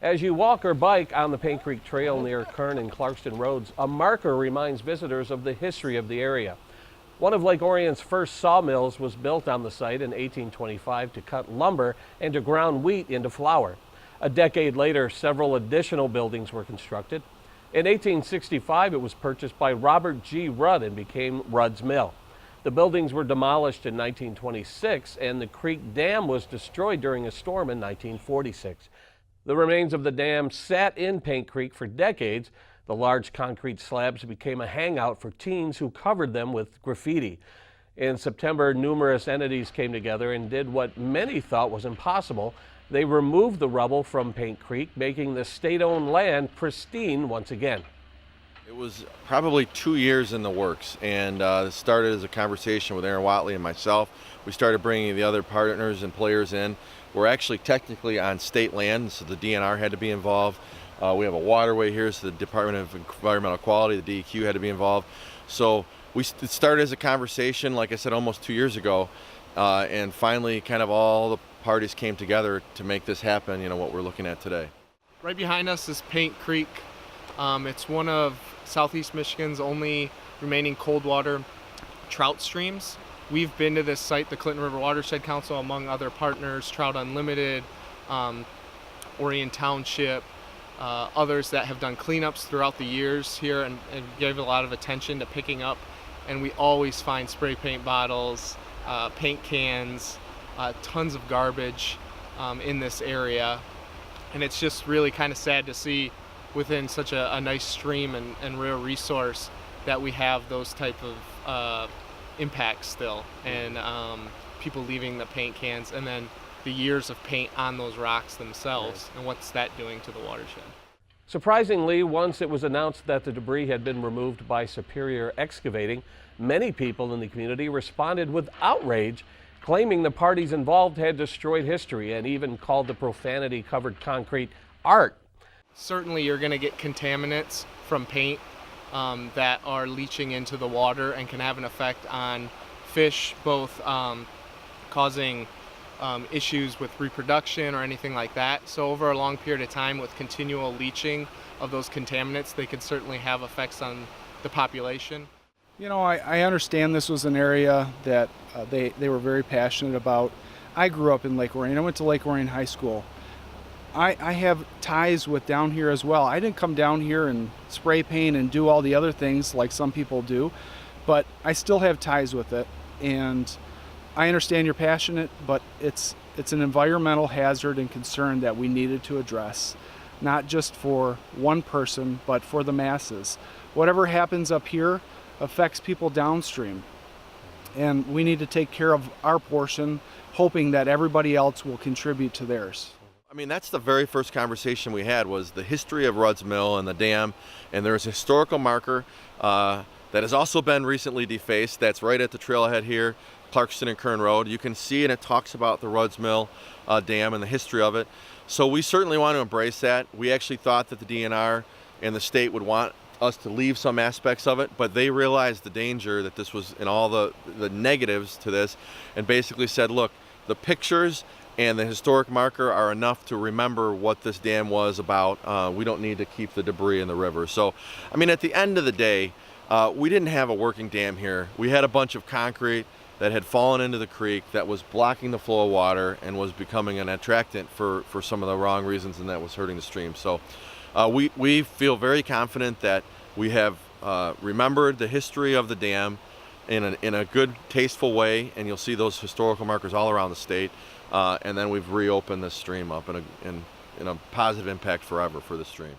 As you walk or bike on the Paint Creek Trail near Kern and Clarkston Roads, a marker reminds visitors of the history of the area. One of Lake Orion's first sawmills was built on the site in 1825 to cut lumber and to ground wheat into flour. A decade later, several additional buildings were constructed. In 1865, it was purchased by Robert G. Rudd and became Rudd's Mill. The buildings were demolished in 1926, and the creek dam was destroyed during a storm in 1946. The remains of the dam sat in Paint Creek for decades. The large concrete slabs became a hangout for teens who covered them with graffiti. In September, numerous entities came together and did what many thought was impossible. They removed the rubble from Paint Creek, making the state-owned land pristine once again. It was probably 2 years in the works, and it started as a conversation with Aaron Watley and myself. We started bringing the other partners and players in. We're actually technically on state land, so the DNR had to be involved. We have a waterway here, so the Department of Environmental Quality, the DEQ, had to be involved. So it started as a conversation, like I said, almost 2 years ago, and finally kind of all the parties came together to make this happen, what we're looking at today. Right behind us is Paint Creek. It's one of Southeast Michigan's only remaining cold water trout streams. We've been to this site, the Clinton River Watershed Council, among other partners, Trout Unlimited, Orion Township, others that have done cleanups throughout the years here and gave a lot of attention to picking up. And we always find spray paint bottles, paint cans, tons of garbage in this area. And it's just really kind of sad to see within such a nice stream and rare resource that we have those type of impacts still, and people leaving the paint cans and then the years of paint on those rocks themselves, and what's that doing to the watershed. Surprisingly, once it was announced that the debris had been removed by Superior Excavating, many people in the community responded with outrage, claiming the parties involved had destroyed history and even called the profanity-covered concrete art. Certainly you're going to get contaminants from paint that are leaching into the water and can have an effect on fish, both causing issues with reproduction or anything like that. So over a long period of time, with continual leaching of those contaminants, they could certainly have effects on the population. I understand this was an area that they were very passionate about. I grew up in Lake Orion. I went to Lake Orion High School. I have ties with down here as well. I didn't come down here and spray paint and do all the other things like some people do, but I still have ties with it. And I understand you're passionate, but it's an environmental hazard and concern that we needed to address, not just for one person, but for the masses. Whatever happens up here affects people downstream, and we need to take care of our portion, hoping that everybody else will contribute to theirs. I mean, that's the very first conversation we had, was the history of Rudd's Mill and the dam. And there's a historical marker that has also been recently defaced. That's right at the trailhead here, Clarkston and Kern Road. You can see, and it talks about the Rudd's Mill dam and the history of it. So we certainly want to embrace that. We actually thought that the DNR and the state would want us to leave some aspects of it, but they realized the danger that this was and all the negatives to this, and basically said, look, the pictures and the historic marker are enough to remember what this dam was about. We don't need to keep the debris in the river. So, I mean, at the end of the day, we didn't have a working dam here. We had a bunch of concrete that had fallen into the creek that was blocking the flow of water and was becoming an attractant for some of the wrong reasons, and that was hurting the stream. So we feel very confident that we have remembered the history of the dam in a good, tasteful way, and you'll see those historical markers all around the state. And then we've reopened this stream up in a positive impact forever for the stream.